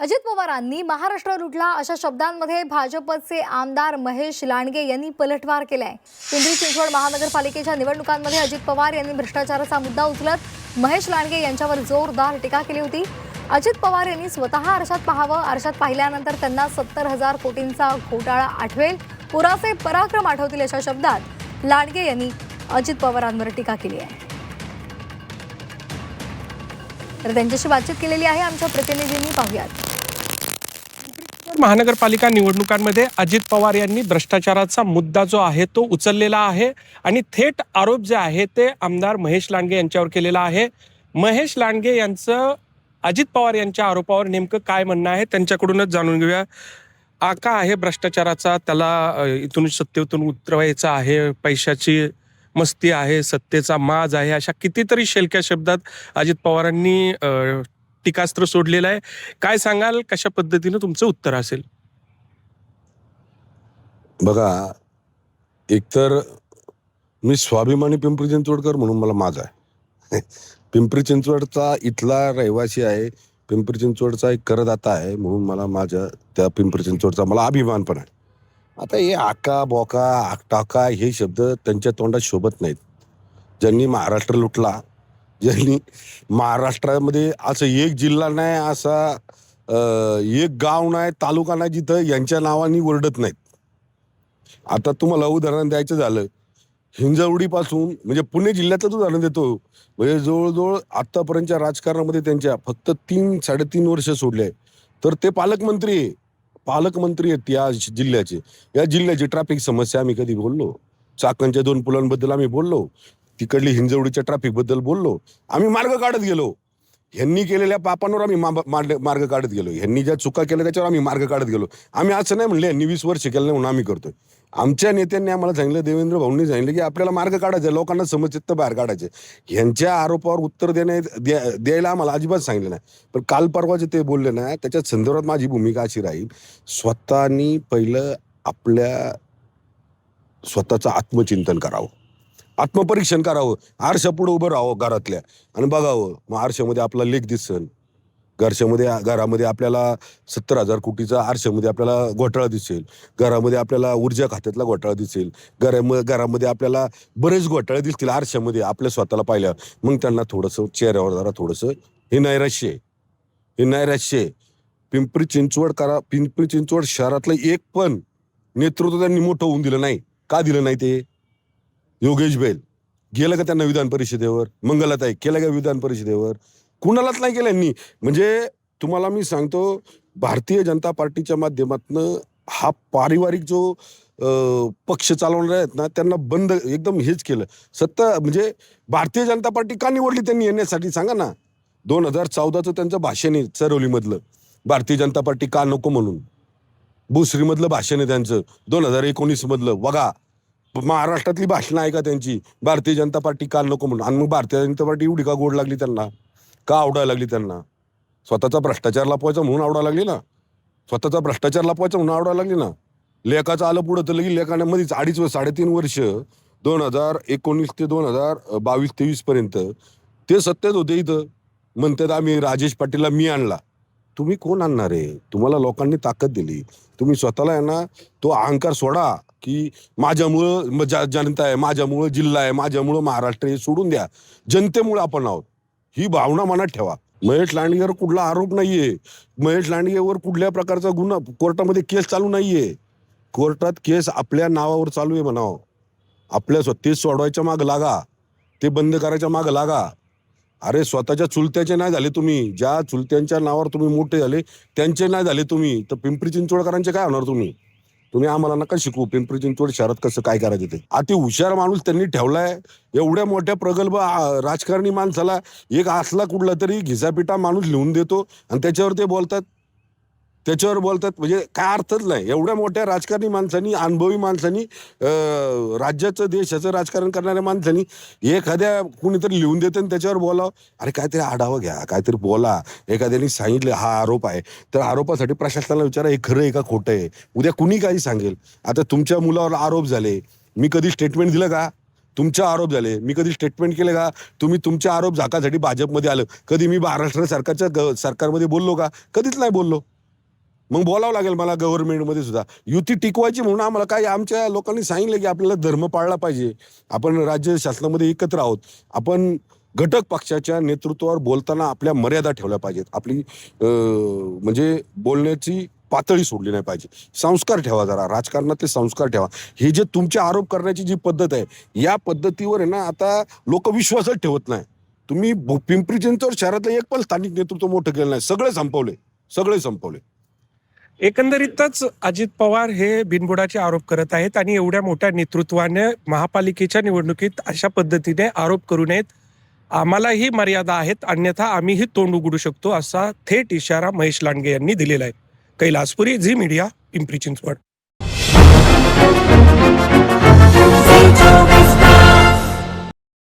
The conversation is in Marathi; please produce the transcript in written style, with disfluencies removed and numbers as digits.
अजित पवारांनी महाराष्ट्र लुटला अशा शब्दांमध्ये भाजपचे आमदार महेश लांडगे यांनी पलटवार केलाय। पिंपरी चिंचवड महानगरपालिकेच्या निवडणुकांमध्ये अजित पवार यांनी भ्रष्टाचाराचा मुद्दा उचलत महेश लांडगे यांच्यावर जोरदार टीका केली होती। अजित पवार यांनी स्वतः आरशात पाहावं, आरशात पाहिल्यानंतर त्यांना 70,000 कोटींचा घोटाळा आठवेल, पुराचे पराक्रम आठवतील अशा शब्दात लांडगे यांनी अजित पवारांवर टीका केली आहे। तर त्यांच्याशी बातचीत केलेली आहे आमच्या प्रतिनिधींनी, पाहूयात। महानगरपालिका निवडणुकांमध्ये अजित पवार यांनी भ्रष्टाचाराचा मुद्दा जो आहे तो उचललेला आहे आणि थेट आरोप जे आहे ते आमदार महेश लांडगे यांच्यावर केलेला आहे। महेश लांडगे यांचं अजित पवार यांच्या आरोपावर नेमकं काय म्हणणं आहे त्यांच्याकडूनच जाणून घेऊया। आका आहे भ्रष्टाचाराचा, त्याला इथून सत्तेतून उतरवायचा आहे, पैशाची मस्ती आहे, सत्तेचा माज आहे, अशा कितीतरी शेलक्या शब्दात अजित पवारांनी टीकास्त्र सोडलेलं आहे। काय सांगाल, कशा पद्धतीने तुमचं उत्तर असेल? बघा, एकतर मी स्वाभिमानी पिंपरी चिंचवडकर म्हणून मला माज आहे। पिंपरी चिंचवडचा इथला रहिवासी आहे, पिंपरी चिंचवडचा एक करदाता आहे म्हणून मला माझ्या त्या पिंपरी चिंचवडचा मला अभिमान पण आहे। आता हे आका बोका आकटाका हे शब्द त्यांच्या तोंडात शोभत नाहीत। ज्यांनी महाराष्ट्र लुटला, ज्यांनी महाराष्ट्रामध्ये असं एक जिल्हा नाही, असा एक गाव नाही, तालुका नाही जिथं यांच्या नावाने ओरडत नाहीत। आता तुम्हाला उदाहरण द्यायचं झालं, हिंजवडीपासून म्हणजे पुणे जिल्ह्यातच उदाहरण देतो, म्हणजे जवळजवळ आतापर्यंतच्या राजकारणामध्ये त्यांच्या फक्त 3-3.5 वर्ष सोडले, तर ते पालकमंत्री आहेत या जिल्ह्याचे। या जिल्ह्याची ट्रॅफिक समस्या आम्ही कधी बोललो? चाकणच्या 2 पुलांबद्दल आम्ही बोललो, तिकडली हिंजवडीच्या ट्रॅफिक बद्दल बोललो, आम्ही मार्ग काढत गेलो। ह्यांनी केलेल्या पापांवर आम्ही मार्ग काढत गेलो, ह्यांनी ज्या चुका केल्या त्याच्यावर आम्ही मार्ग काढत गेलो। आम्ही असं नाही म्हणले ह्यांनी 20 वर्ष केलं नाही म्हणून आम्ही करतोय। आमच्या नेत्यांनी आम्हाला सांगितलं, देवेंद्र भाऊंनी सांगितलं की आपल्याला मार्ग काढायचे, लोकांना समस्येत बाहेर काढायचे। ह्यांच्या आरोपावर उत्तर द्यायला आम्हाला अजिबात सांगितलं नाही। पण काल परवा जे ते बोलले ना, त्याच्या संदर्भात माझी भूमिका अशी राहील, स्वतःनी पहिलं आपल्या स्वतःचं आत्मचिंतन करावं, आत्मपरीक्षण करावं, आरशापुढे उभं राहावं घरातल्या आणि बघावं। मग आरशामध्ये आपला लेख दिसन, घरामध्ये आपल्याला 70,000 कोटीचा आरशामध्ये आपल्याला घोटाळा दिसेल, घरामध्ये आपल्याला ऊर्जा खात्यातला घोटाळा दिसेल, घरामध्ये आपल्याला बरेच घोटाळे दिसतील आरशामध्ये आपल्या स्वतःला पाहिल्यावर। मग त्यांना थोडंसं चेहऱ्यावर जरा थोडंसं हे नैराश्य आहे। पिंपरी चिंचवड शहरातलं एक पण नेतृत्व त्यांनी मोठं होऊन दिलं नाही। का दिलं नाही? ते योगेश बैल गेलं का त्यांना विधान परिषदेवर? मंगलाताई केलं का विधान परिषदेवर? कुणालाच नाही केलं यांनी। म्हणजे तुम्हाला मी सांगतो, भारतीय जनता पार्टीच्या माध्यमातून हा पारिवारिक जो पक्ष चालवणारे आहेत ना, त्यांना बंद एकदम हेच केलं। म्हणजे भारतीय जनता पार्टी का निवडली त्यांनी येण्यासाठी सांगा ना? 2014चं त्यांचं भाषण आहे चरवलीमधलं, भारतीय जनता पार्टी का नको म्हणून। भोसरीमधलं भाषण आहे त्यांचं 2019 मधलं, बघा महाराष्ट्रातली भाषणं आहे का त्यांची, भारतीय जनता पार्टी का नको म्हणून। आणि मग भारतीय जनता पार्टी एवढी का गोड लागली त्यांना, का आवडायला लागली त्यांना? स्वतःचा भ्रष्टाचार लपवायचा म्हणून आवडायला लागली ना, स्वतःचा भ्रष्टाचार लपवायचा म्हणून आवडायला लागली ना। लेखाचं आलं पुढं तर लगी लेखामध्येच 2.5-3.5 वर्ष 2019 ते 2022-23 पर्यंत ते सत्तेत होते। इथं म्हणतात आम्ही राजेश पाटीलला मी आणला। तुम्ही कोण आणणार आहे? तुम्हाला लोकांनी ताकद दिली, तुम्ही स्वतःला आहे ना तो अहंकार सोडा की माझ्यामुळं जनता आहे, माझ्यामुळं जिल्हा आहे, माझ्यामुळं महाराष्ट्र आहे, सोडून द्या। जनतेमुळे आपण आहोत ही भावना मनात ठेवा। महेश लांडगेवर कुठला आरोप नाहीये, महेश लांडगेवर कुठल्या प्रकारचा गुन्हा कोर्टामध्ये केस चालू नाहीये। कोर्टात केस आपल्या नावावर चालू आहे म्हणावं, आपल्या ते सोडवायच्या मागं लागा, ते बंद करायच्या मागं लागा। अरे स्वतःच्या चुलत्याचे नाही झाले तुम्ही, ज्या चुलत्यांच्या नावावर तुम्ही मोठे झाले त्यांचे नाही झाले तुम्ही, तर पिंपरी चिंचवडकरांचे काय होणार? तुम्ही आम्हाला नका शिकवू पिंपरी चिंचवड शहरात कसं काय करायचं ते। अति हुशार माणूस त्यांनी ठेवलाय, एवढ्या मोठ्या प्रगल्भ राजकारणी माणसाला एक असला कुठला तरी घिसापिटा माणूस लिहून देतो आणि त्याच्यावर बोलतात म्हणजे काय अर्थच नाही। एवढ्या मोठ्या राजकारणी माणसांनी, अनुभवी माणसांनी, राज्याचं देशाचं राजकारण करणाऱ्या माणसांनी एखाद्या कुणीतरी लिहून देतं आणि त्याच्यावर बोलावं। अरे काहीतरी आढावा घ्या, काहीतरी बोला। एखाद्याने सांगितलं हा आरोप आहे, तर आरोपासाठी प्रशासनाला विचारा हे खरं आहे का खोटं आहे, उद्या कुणी काही सांगेल। आता तुमच्या मुलावर आरोप झाले, मी कधी स्टेटमेंट दिलं का? तुमचे आरोप झाले, मी कधी स्टेटमेंट केले का? तुम्ही तुमचे आरोप झाकासाठी भाजपमध्ये आलं, कधी मी महाराष्ट्र सरकारमध्ये बोललो का? कधीच नाही बोललो। मग बोलावं लागेल मला गव्हर्नमेंटमध्ये सुद्धा. युती टिकवायची म्हणून आम्हाला काय आमच्या लोकांनी सांगितलं की आपल्याला धर्म पाळला पाहिजे, आपण राज्य शासनामध्ये एकत्र आहोत, आपण घटक पक्षाच्या नेतृत्वावर बोलताना आपल्या मर्यादा ठेवल्या पाहिजेत, आपली म्हणजे बोलण्याची पातळी सोडली नाही पाहिजे, संस्कार ठेवा, जरा राजकारणातले संस्कार ठेवा. हे जे तुमचे आरोप करण्याची जी पद्धत आहे, या पद्धतीवर आहे ना आता लोक विश्वासच ठेवत नाही. तुम्ही पिंपरी चिंचवड शहरातलं एक पण स्थानिक नेतृत्व मोठं केलं नाही, सगळे संपवले. एकंदरीतच अजित पवार हे बिनबुडाचे आरोप करत आहेत आणि एवढ्या मोठ्या नेतृत्वाने महापालिकेच्या निवडणुकीत अशा पद्धतीने आरोप करू नयेत. आम्हालाही मर्यादा आहेत, अन्यथा आम्हीही तोंड उघडू शकतो, असा थेट इशारा महेश लांडगे यांनी दिलेला आहे. कैलासपुरी, झी मीडिया, पिंपरी चिंचवड.